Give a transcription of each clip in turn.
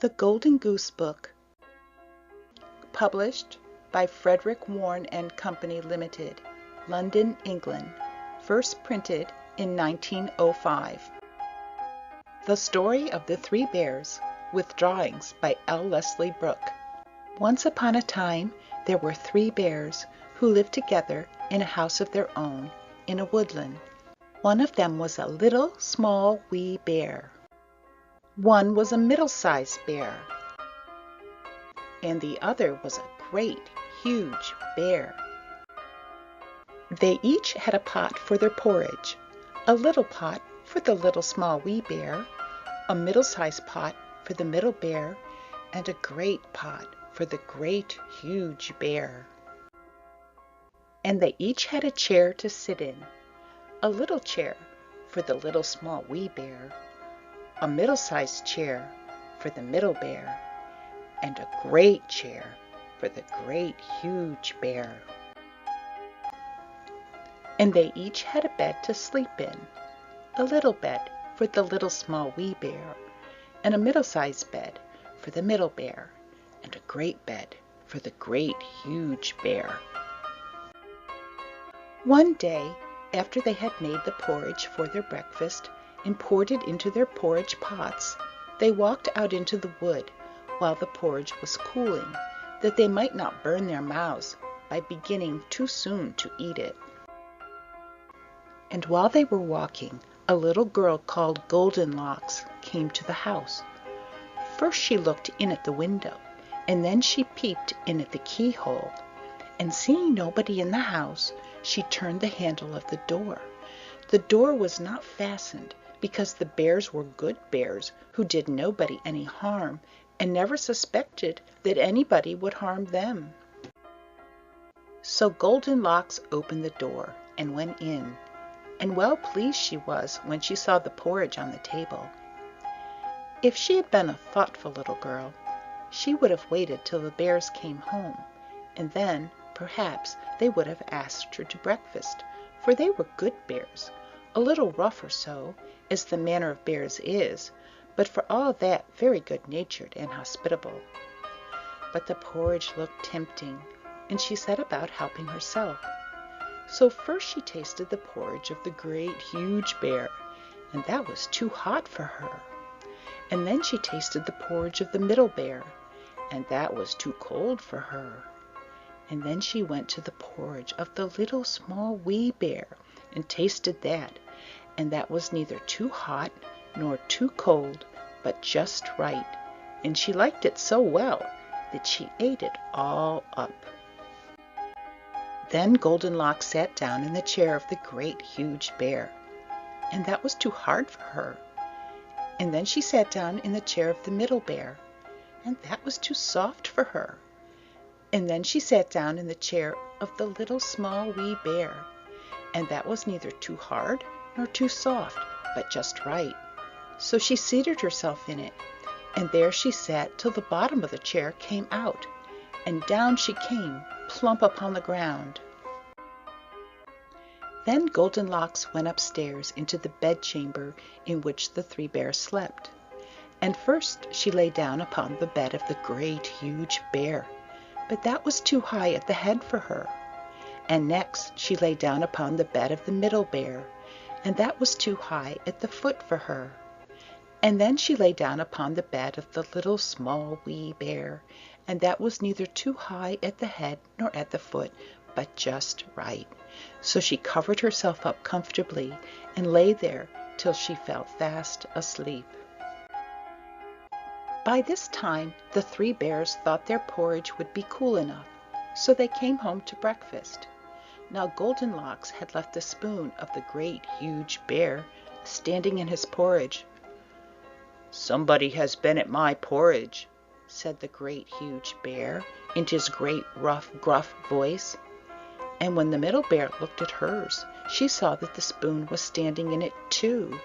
The Golden Goose Book, published by Frederick Warne and Company Limited, London, England, first printed in 1905. The Story of the Three Bears, with drawings by L. Leslie Brooke. Once upon a time, there were three bears who lived together in a house of their own in a woodland. One of them was a little, small, wee bear. One was a middle-sized bear, and the other was a great, huge bear. They each had a pot for their porridge, a little pot for the little, small, wee bear, a middle-sized pot for the middle bear, and a great pot for the great, huge bear. And they each had a chair to sit in, a little chair for the little, small, wee bear, a middle-sized chair for the middle bear, and a great chair for the great, huge bear. And they each had a bed to sleep in, a little bed for the little, small, wee bear, and a middle-sized bed for the middle bear, and a great bed for the great, huge bear. One day, after they had made the porridge for their breakfast and poured it into their porridge pots, they walked out into the wood while the porridge was cooling, that they might not burn their mouths by beginning too soon to eat it. And while they were walking, a little girl called Goldenlocks came to the house. First she looked in at the window, and then she peeped in at the keyhole, and seeing nobody in the house, she turned the handle of the door. The door was not fastened, because the bears were good bears who did nobody any harm, and never suspected that anybody would harm them. So Goldenlocks opened the door and went in, and well pleased she was when she saw the porridge on the table. If she had been a thoughtful little girl, she would have waited till the bears came home, and then, perhaps, they would have asked her to breakfast, for they were good bears, a little rough or so, as the manner of bears is, but for all that very good-natured and hospitable. But the porridge looked tempting, and she set about helping herself. So first she tasted the porridge of the great, huge bear, and that was too hot for her. And then she tasted the porridge of the middle bear, and that was too cold for her. And then she went to the porridge of the little, small, wee bear, and tasted that, and that was neither too hot nor too cold, but just right, and she liked it so well that she ate it all up. Then Goldenlocks sat down in the chair of the great, huge bear, and that was too hard for her. And then she sat down in the chair of the middle bear, and that was too soft for her. And then she sat down in the chair of the little, small, wee bear, and that was neither too hard nor too soft, but just right. So she seated herself in it, and there she sat till the bottom of the chair came out, and down she came, plump upon the ground. Then Goldenlocks went upstairs into the bedchamber in which the three bears slept. And first she lay down upon the bed of the great, huge bear, but that was too high at the head for her. And next she lay down upon the bed of the middle bear, and that was too high at the foot for her. And then she lay down upon the bed of the little, small, wee bear, and that was neither too high at the head nor at the foot, but just right. So she covered herself up comfortably and lay there till she fell fast asleep. By this time the three bears thought their porridge would be cool enough, so they came home to breakfast. Now Goldenlocks had left the spoon of the great, huge bear standing in his porridge. "Somebody has been at my porridge," said the great, huge bear in his great, rough, gruff voice. And when the middle bear looked at hers, she saw that the spoon was standing in it too.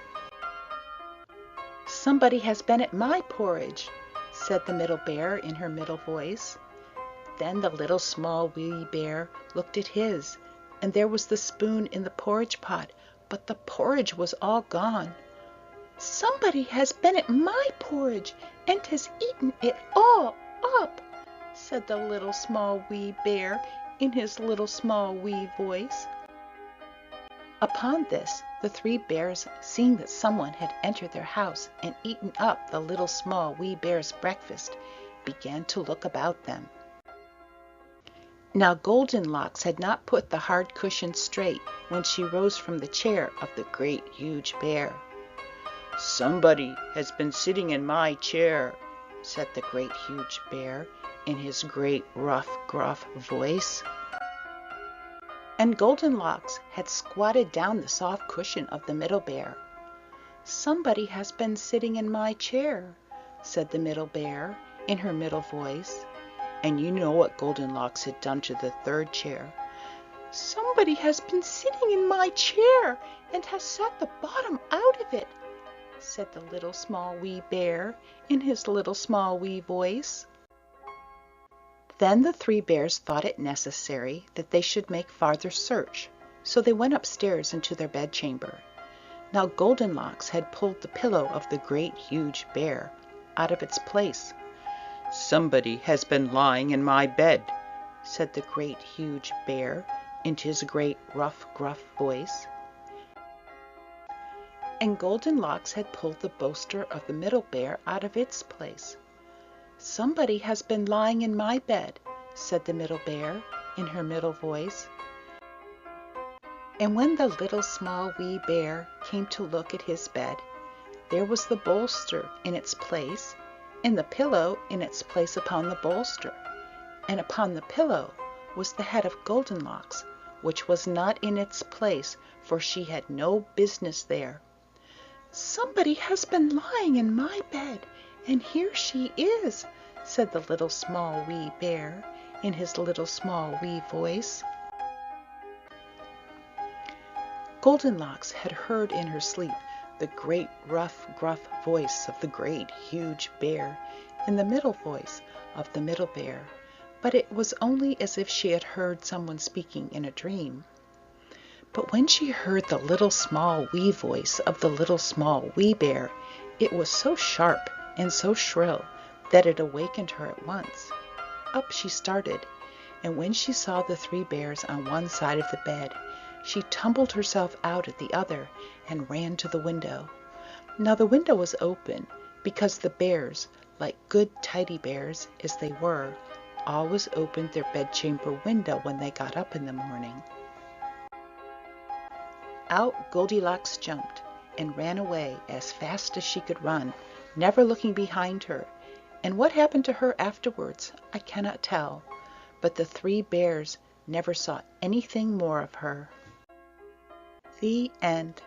"Somebody has been at my porridge," said the middle bear in her middle voice. Then the little, small, wee bear looked at his, and there was the spoon in the porridge pot, but the porridge was all gone. "Somebody has been at my porridge," and has eaten it all up," said the little small wee bear in his little small wee voice. Upon this, the three bears, seeing that someone had entered their house and eaten up the little small wee bear's breakfast, began to look about them. Now Goldenlocks had not put the hard cushion straight when she rose from the chair of the great huge bear. "Somebody has been sitting in my chair," said the great huge bear in his great rough gruff voice. And Goldenlocks had squatted down the soft cushion of the middle bear. "Somebody has been sitting in my chair," said the middle bear in her middle voice. And you know what Goldenlocks had done to the third chair. "Somebody has been sitting in my chair and has sat the bottom out of it," said the little small wee bear in his little small wee voice. Then the three bears thought it necessary that they should make farther search, so they went upstairs into their bedchamber. Now Goldenlocks had pulled the pillow of the great huge bear out of its place. "Somebody has been lying in my bed," said the great huge bear in his great rough gruff voice. And Goldenlocks had pulled the bolster of the middle bear out of its place. "Somebody has been lying in my bed," said the middle bear in her middle voice. And when the little small wee bear came to look at his bed, there was the bolster in its place, and the pillow in its place upon the bolster, and upon the pillow was the head of Goldenlocks, which was not in its place, for she had no business there. "Somebody has been lying in my bed, and here she is," said the little small wee bear in his little small wee voice. Goldenlocks had heard in her sleep the great rough gruff voice of the great huge bear in the middle voice of the middle bear, but it was only as if she had heard someone speaking in a dream. But when she heard the little small wee voice of the little small wee bear, it was so sharp and so shrill that it awakened her at once. Up she started, and when she saw the three bears on one side of the bed, she tumbled herself out at the other and ran to the window. Now the window was open, because the bears, like good tidy bears as they were, always opened their bedchamber window when they got up in the morning. Out Goldilocks jumped and ran away as fast as she could run, never looking behind her, and what happened to her afterwards I cannot tell, but the three bears never saw anything more of her. The end.